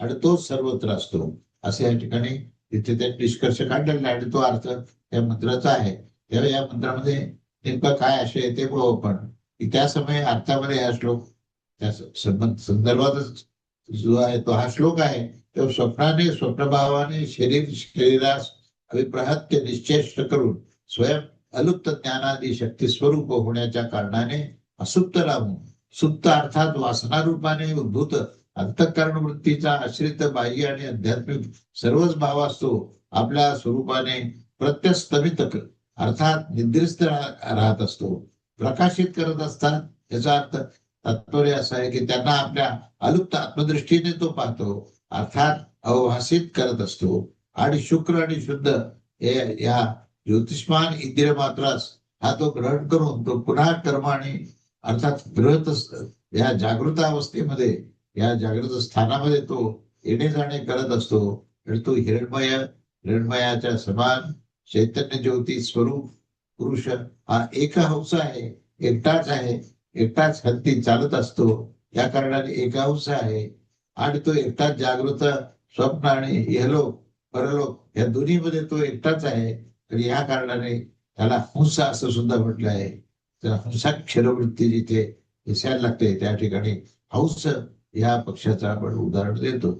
आणि तो सर्वत्र असतो, असे या ठिकाणी तिथे ते निष्कर्ष काढलेला आहे आणि तो अर्थ त्या मंत्राचा आहे. तेव्हा या मंत्रामध्ये नेमकं काय आशय ते पाहू आपण, की त्या समय अर्थामध्ये हा श्लोक त्या संदर्भातच जो आहे तो हा श्लोक आहे. तेव्हा स्वप्नाने स्वप्नभावाने शरीरास अभिप्रहत्य निश्चेष्ट करून स्वयं अलुप्त ज्ञानादी शक्ती स्वरूप होण्याच्या कारणाने असुप्त राहून सुप्त अर्थात वासनारूपाने उद्भूत अंतःकरण वृत्तीचा आश्रित बाह्य आणि आध्यात्मिक सर्वच भाव असतो आपल्या स्वरूपाने प्रत्यस्तमित अर्थात निद्रिस्त राहत असतो, प्रकाशित करत असतात. याचा अर्थ तात्पर्य असं आहे की त्यांना आपल्या अलुप्त आत्मदृष्टीने तो पाहतो, अर्थात अवभासित करत असतो. आणि शुक्र आणि शुद्ध या ज्योतिषमान इंद्रिय मात्रास हा तो ग्रहण करून तो पुन्हा कर्म आणि अर्थात या जागृत अवस्थेमध्ये या जागृत स्थानामध्ये तो येणे जाणे करत असतो. आणि तो हिरण्मयाच्या समान चैतन्य ज्योती स्वरूप पुरुष हा एक हंस आहे, एकटाच आहे, एकटाच हत्ती चालत असतो, या कारणाने एकांश आहे. आणि तो एकटाच जागृत स्वप्न आणि इहलोक परलोक या दोन्हीमध्ये तो एकटाच आहे. आणि या कारणाने त्याला हंस असं सुद्धा म्हटलं आहे. तर हंसाक्षरवृत्ती जिथे दिसायला लागते त्या ठिकाणी हंस या पक्षाचं आपण उदाहरण देतो.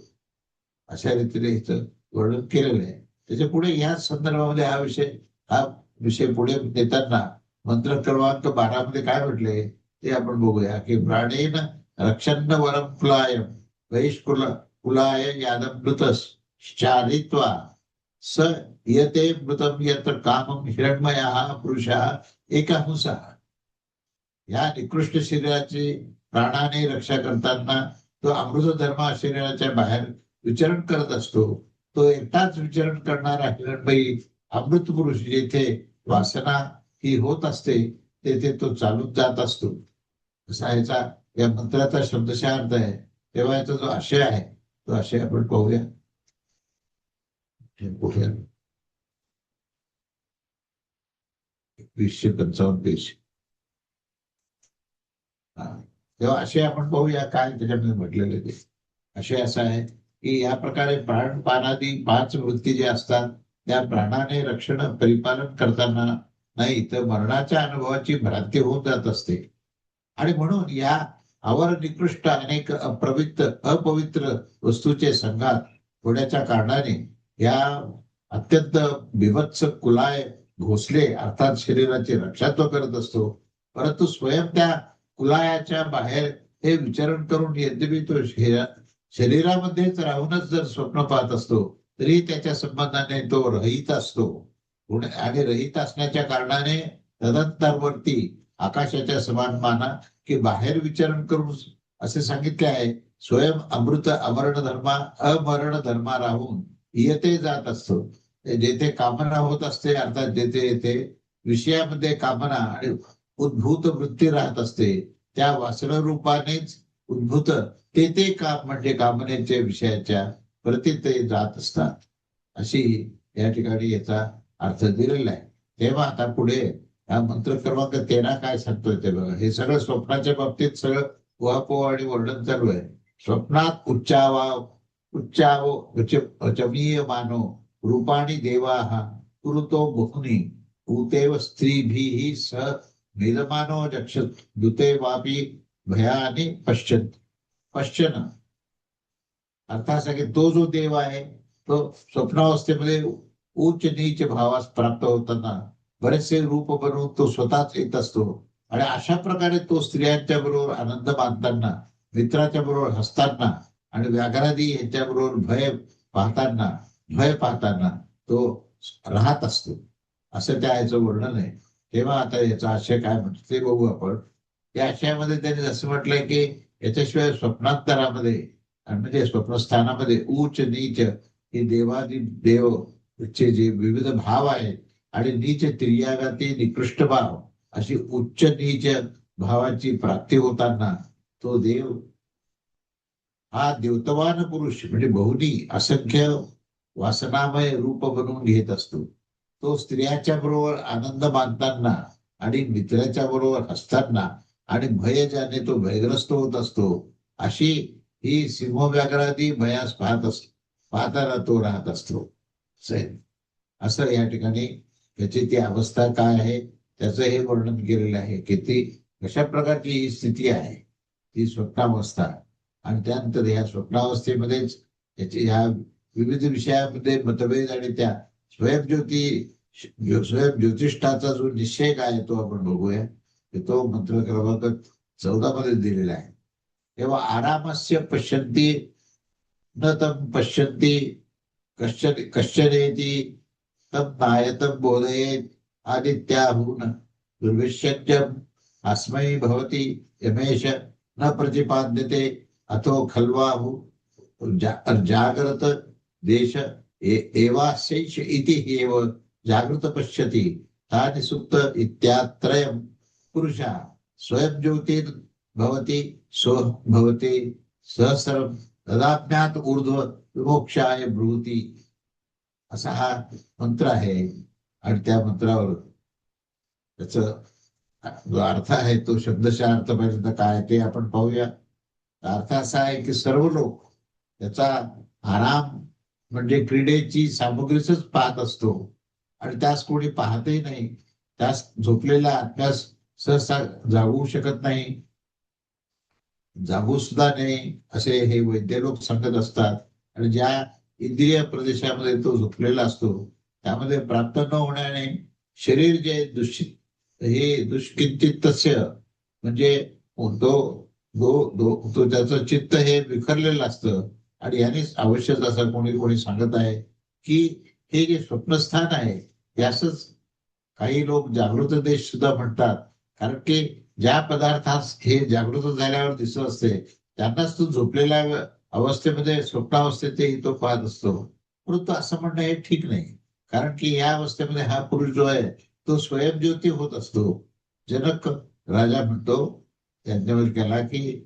अशा रीतीने इथं वर्णन केलेलं आहे. त्याच्या पुढे या संदर्भामध्ये हा विषय पुढे देताना मंत्र क्रमांक 12 मध्ये काय म्हटले ते आपण बघूया, की प्राणेन रक्षन्न वरम कुलाय कुलाय यादमृतस चारित्वा स यते मृतम यत्र कामम हिरण्मया पुरुषा एका हंसा. या निकृष्ट शरीराची प्राणाने रक्षा करताना तो अमृत धर्मा शरीराच्या बाहेर विचरण करत असतो. तो एकटाच विचरण करणारा हिरण्मयी अमृत पुरुष जेथे वासना ही होत असते तेथे तो चालून जात असतो, असा याचा या मंत्राचा शब्दशः अर्थ आहे. तेव्हा याचा जो आशय आहे तो आशय आपण पाहूया. कुठे 255 पेज. तेव्हा असे आपण पाहूया काय त्याच्यामध्ये म्हटलेले ते. आशय असा आहे की या प्रकारे प्राणपानादी 5 वृत्ती जे असतात त्या प्राणाने रक्षण परिपालन करताना नाही तर मरणाच्या अनुभवाची भ्रांती होऊन जात असते. आणि म्हणून या आवर निकृष्ट अनेक अपवित्र वस्तूचे संघात होण्याच्या कारणाने या अत्यंत बिभत्स कुलाय घोसले अर्थात शरीराची रक्षा तो करत असतो. परंतु स्वयं त्या कुलायाच्या बाहेर हे विचरण करून यद्यपि तो शरीरामध्येच राहूनच जर स्वप्न पाहत असतो तरी त्याच्या संबंधाने तो रहित असतो. आणि रहित असण्याच्या कारणाने तदंतरवर्ती आकाशाच्या समान माना की बाहेर विचरण करून असे सांगितले आहे, स्वयं अमृत अमरण धर्मा राहून येते जात असतो. जेथे कामना होत असते अर्थात जेथे येथे विषयामध्ये कामना आणि उद्भूत वृत्ती राहत असते त्या वासना रूपानेच उद्भूत ते काम म्हणजे कामनेच्या विषयाच्या प्रति ते जात असतात, अशी या ठिकाणी याचा अर्थ दिलेला आहे. तेव्हा आता पुढे हा मंत्र क्रमांक 13 काय सांगतोय ते बघा. हे सगळं स्वप्नाच्या बाबतीत सगळं उहापोह आणि वर्णन चालू आहे. स्वप्नात उच्चावचमीय मानो रूपाणी देवाः कुरुतो बहुनी भूतेव स्त्रीभिः स मेलमानो रक्षत दुते वापी भयाने पश्चन. अर्थ असा की तो जो देव आहे तो स्वप्नावस्थेमध्ये उच्च नीच भावास प्राप्त होताना बरेचसे रूप बनवून तो स्वतःच येत असतो. आणि अशा प्रकारे तो स्त्रियांच्या बरोबर आनंद मानताना, मित्राच्या बरोबर हसताना आणि व्याघ्रादी यांच्या बरोबर भय पाहताना तो राहत असतो, असं त्या याचं वर्णन आहे. तेव्हा आता याचा आशय काय म्हणतो ते बघू आपण. या आशयामध्ये त्यांनी असं म्हटलंय की याच्याशिवाय स्वप्नांतरामध्ये म्हणजे स्वप्नस्थानामध्ये उच्च नीच हे देवादी देवचे जे विविध भाव आहेत आणि नीच तिर्यागाती निकृष्ट भाव अशी उच्च नीच भावाची प्राप्ती होताना तो देव हा देवतवान पुरुष म्हणजे बहुनी असंख्य वासनामय रूप बनवून घेत असतो. तो स्त्रियाच्या बरोबर आनंद मानताना आणि मित्राच्या बरोबर असताना आणि भय ज्याने तो भयग्रस्त होत असतो, अशी ही सिंहव्याघ्रादी भयास पाहताना तो राहत असतो. असं या ठिकाणी त्याची ती अवस्था काय आहे त्याचं हे वर्णन केलेलं आहे की ती कशा प्रकारची ही स्थिती आहे, ती स्वप्नावस्था. आणि त्यानंतर या स्वप्नावस्थेमध्येच त्याचे ह्या विविध विषयामध्ये मतभेद आणि त्या स्वयंज्योती स्वयंज्योतिष्ठाचा जो निश्चय काय आहे तो आपण बघूया. तो मंत्र क्रमांक 14 मध्ये दिलेला आहे. तेव्हा आरामस्य पश्यन्ति न तम पश्यन्ति कश्चनेति तम नायतम बोधयेत् आदित्याहून दुर्विश्यज्यम अस्मै भवति यमेश न प्रतिपाद्यते अथो खल्वाहु जागृत देश एवास्यैष इति एव जागृत पश्यति तानि सुप्त इत्यात्रयम् पुरुषः स्वयं ज्योतिर् भवति सो भवति सहस्रम तदाज्ञात ऊर्ध्व विमोक्षाय ब्रूति. असा हा मंत्र आहे. आणि त्या मंत्रावर त्याचा जो अर्थ आहे तो शब्दशः अर्थ पर्यंत काय ते आपण पाहूया. अर्थ असा आहे की सर्व लोक त्याचा आराम म्हणजे क्रीडेची सामग्रीच पाहत असतो आणि त्यास कोणी पाहतही नाही. त्यास झोपलेला आत्म्यास सहसा जागू शकत नाही, जागू सुद्धा नाही असे हे वैद्य लोक सांगत असतात. आणि ज्या इंद्रिय प्रदेशामध्ये तो झोपलेला असतो त्यामध्ये प्राप्त न होण्याने शरीर जे हे दुष्किंचित तस्य म्हणजे तो त्याचं चित्त हे विखरलेलं असतं. आणि यानेच आवश्यक असं कोणी सांगत आहे की हे जे स्वप्नस्थान आहे यासच काही लोक जागृत देश सुद्धा म्हणतात. कारण की ज्या पदार्थास हे जागृत झाल्यावर दिसत असते त्यांनाच तो झोपलेल्या अवस्थेमध्ये स्वप्नावस्थेतही तो पाहत असतो. परंतु असं म्हणणं हे ठीक नाही. कारण की या अवस्थेमध्ये हा पुरुष जो आहे तो स्वयंज्योती होत असतो. जनक राजा म्हणतो याज्ञवल्क्याला की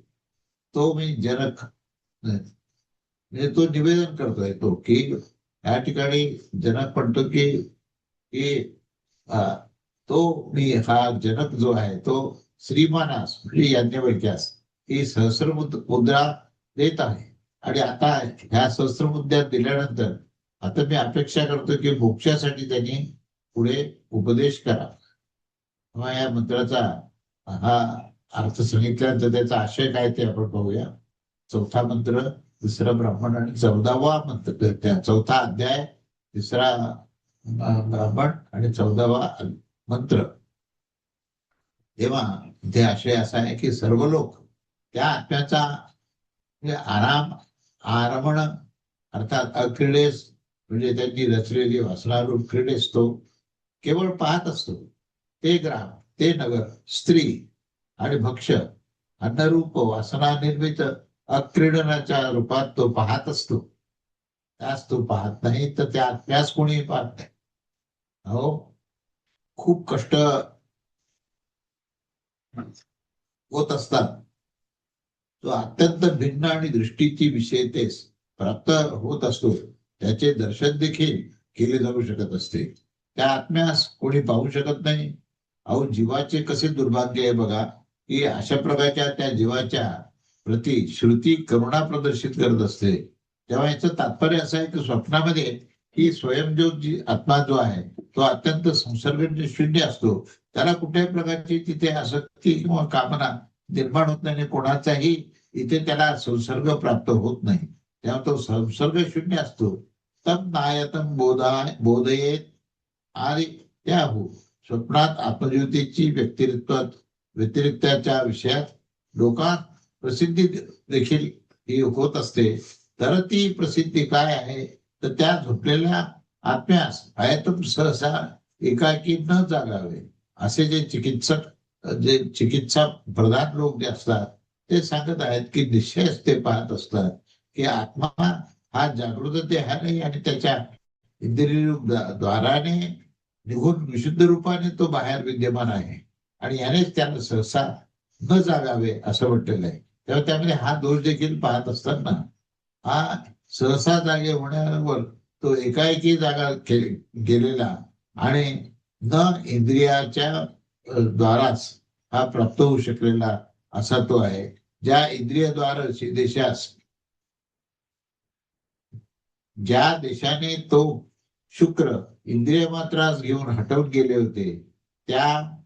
तो मी जनक म्हणजे तो निवेदन करतोय तो की या ठिकाणी जनक म्हणतो की तो मी हा जनक जो आहे तो श्रीमानास म्हणजे याज्ञवल्क्यास ही सहस्र मुद्रा देत आहे. आणि आता ह्या सहस्र मुद्रा दिल्यानंतर आता मी अपेक्षा करतो की मोक्षासाठी त्यांनी पुढे उपदेश करा. किंवा या मंत्राचा हा अर्थ सांगितल्यानंतर त्याचा आशय काय ते आपण पाहूया. चौथा मंत्र, तिसरा ब्राह्मण आणि 14वा मंत्र, त्या चौथा अध्याय, तिसरा ब्राह्मण आणि 14वा मंत्र. तेव्हा इथे आशय असा आहे की सर्व लोक त्या आत्म्याचा आरमण अर्थात अक्रीडेस म्हणजे त्यांनी रचलेली वासनारूप क्रीडेस तो केवळ पाहत असतो. ते ग्राम, ते नगर, स्त्री आणि भक्ष्य अन्नरूप वासना निर्मित अक्रीडनाच्या रूपात तो पाहत असतो. त्यास तो पाहत नाही तर त्या आत्म्यास कोणीही पाहत नाही. हो, खूप कष्ट होत असतात. तो अत्यंत भिन्न आणि दृष्टीची विषयतेस प्राप्त होत असतो. त्याचे दर्शन देखील केले जाऊ शकत असते. त्या आत्म्यास कोणी पाहू शकत नाही. अहो, जीवाचे कसे दुर्भाग्य आहे बघा की अशा प्रकारच्या त्या जीवाच्या प्रति श्रुती करुणा प्रदर्शित करत असते. तेव्हा याचं तात्पर्य असं आहे की स्वप्नामध्ये ही स्वयंज्योत जी आत्मा जो आहे तो अत्यंत संसर्ग शून्य असतो. त्याला कुठल्याही प्रकारची तिथे आसक्ती किंवा कामना निर्माण होत नाही. कोणाचाही इथे त्याला संसर्ग प्राप्त होत नाही. तेव्हा तो संसर्ग शून्य असतो. तम नायतम बोधयेत आणि त्याहू स्वप्नात आत्मज्योतीची व्यतिरिक्ताच्या विषयात लोकात प्रसिद्धी देखील ही होत असते. तर ती प्रसिद्धी काय आहे तर त्या झोपलेल्या आत्म्यास आयतम सहसा एकाकी न जागावे असे जे चिकित्सा प्रधान लोक जे असतात ते सांगत आहेत की निश्चयच ते पाहत असतात की आत्मा हा जागृत देह नाही आणि त्याच्या इंद्रिय द्वाराने निघून विशुद्ध रूपाने तो बाहेर विद्यमान आहे आणि यानेच त्याला सहसा न जागावे असं म्हटलेलं आहे. तेव्हा त्यामध्ये हा दोष देखील पाहत असताना हा सहसा जागे होण्यावर तो एकाएकी जागा गेलेला आणि न इंद्रियाच्या द्वाराच हा प्राप्त होऊ शकलेला असा तो आहे. ज्या इंद्रियद्वार देशास, ज्या देशाने तो शुक्र इंद्रिय मात्रास घेऊन हटवून गेले होते, त्या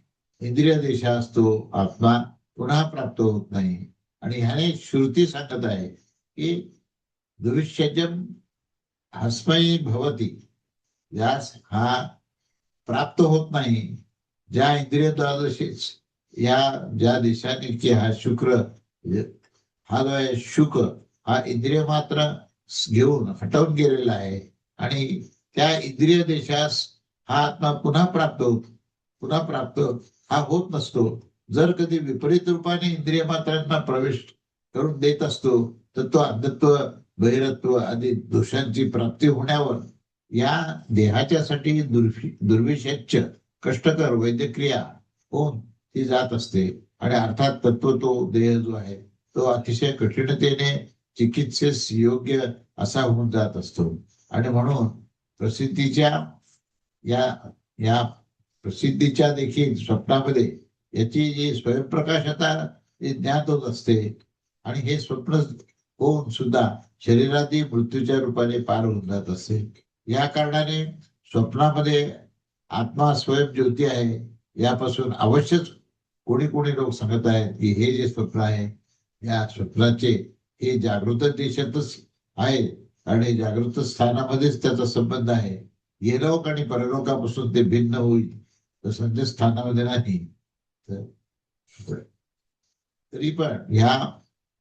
इंद्रिय देशास तो आत्मा पुन्हा प्राप्त होत नाही. आणि ह्याने श्रुती सांगत आहे की दुविषजम हस्मयी भवती, यास हा प्राप्त होत नाही. ज्या इंद्रिय द्वादशीच या ज्या देशाने की हा शुक्र, हा जो आहे शुक, हा इंद्रिय मात्र घेऊन हटवून गेलेला आहे आणि त्या इंद्रिय देशास हा आत्मा पुन्हा प्राप्त हा होत नसतो. जर कधी विपरीत रूपाने इंद्रिय मात्रांना प्रवेश करून देत असतो तर तो अंधत्व, बहिरत्व आदी दोषांची प्राप्ती होण्यावर या देहाच्यासाठी दुर्विषेच्य कष्टकर वैद्यक्रिया होऊन ती जात असते. आणि अर्थात तत्व तो देह जो आहे तो अतिशय कठीणतेने चिकित्सेस योग्य असा होऊन जात असतो. आणि म्हणून प्रसिद्धीच्या या या प्रसिद्धीच्या देखील स्वप्नामध्ये याची जी स्वयंप्रकाशता ज्ञात होत असते आणि हे स्वप्न होऊन सुद्धा शरीरातील मृत्यूच्या रूपाने पार होऊन जात असते. या कारणाने स्वप्नामध्ये आत्मा स्वयंज्योती आहे यापासून अवश्यच कोणी कोणी लोक सांगत आहेत की हे जे स्वप्न आहे या स्वप्नाचे हे जागृत देशातच आहे आणि जागृत स्थानामध्येच त्याचा संबंध आहे. इहलोक आणि परलोकापासून ते भिन्न होईल तर संध्या स्थानामध्ये नाही. तरी पण ह्या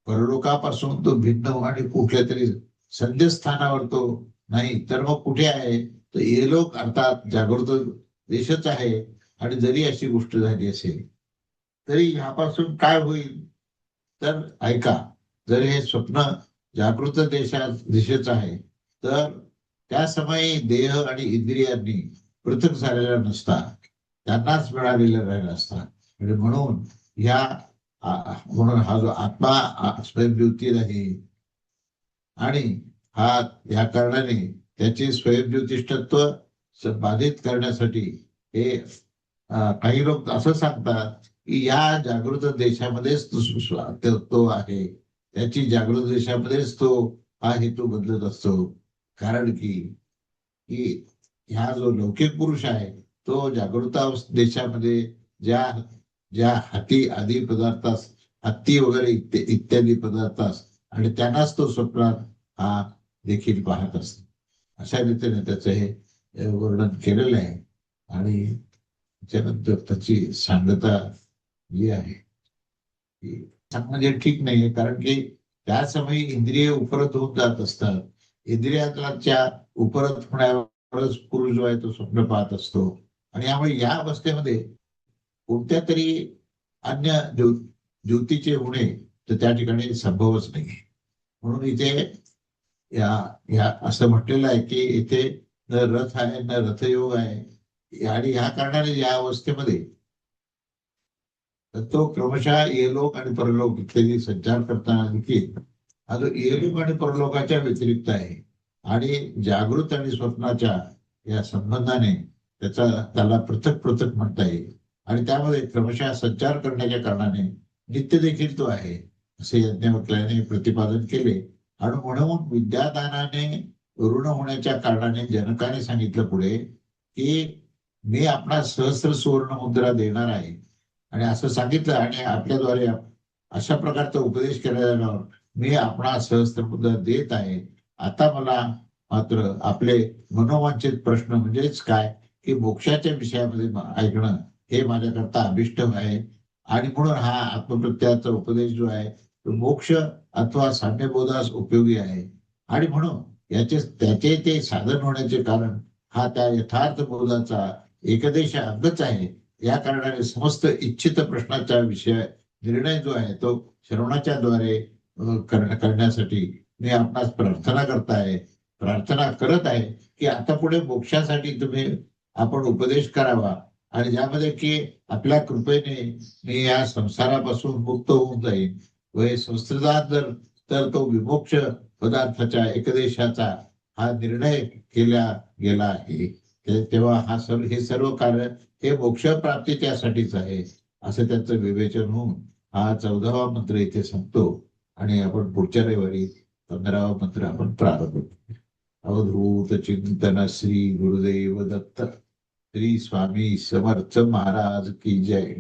परलोकापासून तो भिन्न आणि कुठल्या तरी संध्या स्थानावर तो नाही तर मग कुठे आहे तर इहलोक अर्थात जागृत देशच आहे. आणि जरी अशी गोष्ट झाली असेल तरी ह्यापासून काय होईल तर ऐका, जर हे स्वप्न जागृत दिशेच आहे तर त्या समयी देह आणि इंद्रियांनी पृथक झालेला नसतात, त्यांनाच मिळालेला राहिला असतात. म्हणजे म्हणून म्हणून हा जो आत्मा स्वयंज्योती आहे आणि हा या कारणाने त्याचे स्वयंज्योतिष्ठत्व बाधित करण्यासाठी हे काही लोक असं सांगतात की या जागृत देशामध्येच तो आहे, त्याची जागृत देशामध्येच तो हा हेतू बदलत असतो. कारण की ह्या जो लौकिक पुरुष आहे तो जागृत देशामध्ये ज्या ज्या हाती आदी पदार्थास, हत्ती वगैरे इत्यादी पदार्थास आणि त्यांनाच तो स्वप्नात हा देखील पाहत असतो. अशा रीतीने त्याचं हे वर्णन केलेलं आहे. आणि त्यानंतर त्याची सांगता जी आहे ती म्हणजे ठीक नाहीये, कारण की त्या समयी इंद्रिय उपरत होत जात असतात. इंद्रियाच्या उपरत होण्यावरच पुरुष जो आहे तो स्वप्न पाहत असतो. आणि यामुळे या अवस्थेमध्ये कोणत्या तरी अन्य ज्योतीचे होणे तर त्या ठिकाणी संभवच नाही. म्हणून इथे या असं म्हटलेलं आहे की इथे न रथ आहे न रथयोग आहे. आणि ह्या कारणाने या अवस्थेमध्ये तो क्रमशः इहलोक आणि परलोक इत्यादी संचार करताना देखील हा जो इहलोक आणि परलोकाच्या व्यतिरिक्त आहे आणि जागृत आणि स्वप्नाच्या या संबंधाने त्याला पृथक पृथक म्हणता येईल. आणि त्यामध्ये क्रमशः संचार करण्याच्या कारणाने नित्य देखील तो आहे असे याज्ञवल्क्याने प्रतिपादन केले. आणि म्हणून विद्यादानाने ऋण होण्याच्या कारणाने जनकाने सांगितलं पुढे की मी आपला सहस्र सुवर्ण मुद्रा देणार आहे आणि असं सांगितलं. आणि आपल्याद्वारे अशा प्रकारचा उपदेश केला जाणार, मी आपला सहस्त्र मुद्रा देत आहे. आता मला मात्र आपले मनोवांछित प्रश्न म्हणजेच काय की मोक्षाच्या विषयामध्ये ऐकणं हे माझ्याकरता अभिष्ट आहे. आणि म्हणून हा आत्मप्रत्ययाचा उपदेश जो आहे तो मोक्ष अथवा साम्यबोधास उपयोगी आहे. आणि म्हणून त्याचे ते साधन होण्याचे कारण हा त्या यथार्थ बोधाचा एकदेश अंगच आहे. या कारणाने समस्त इच्छित प्रश्नाचा विषय निर्णय जो आहे तो श्रवणाच्या द्वारे करण्यासाठी मी आपणास प्रार्थना करत आहे की आता पुढे मोक्षासाठी आपण उपदेश करावा आणि ज्यामध्ये की आपल्या कृपेने मी या संसारापासून मुक्त होऊन जाईन व हे संस्कृतात तर तो विमोक्ष पदार्थाच्या एकदेशाचा हा निर्णय केला गेला आहे तेव्हा हे सर्व कार्य हे मोक्ष प्राप्ती त्यासाठीच आहे असं त्यांचं विवेचन होऊन हा 14वा मंत्र इथे संपतो आणि आपण पुढच्या रविवारी 15वा मंत्र आपण प्रारंभ करू. अवधूत चिंतन श्री गुरुदेव दत्त. श्री स्वामी समर्थ महाराज की जय.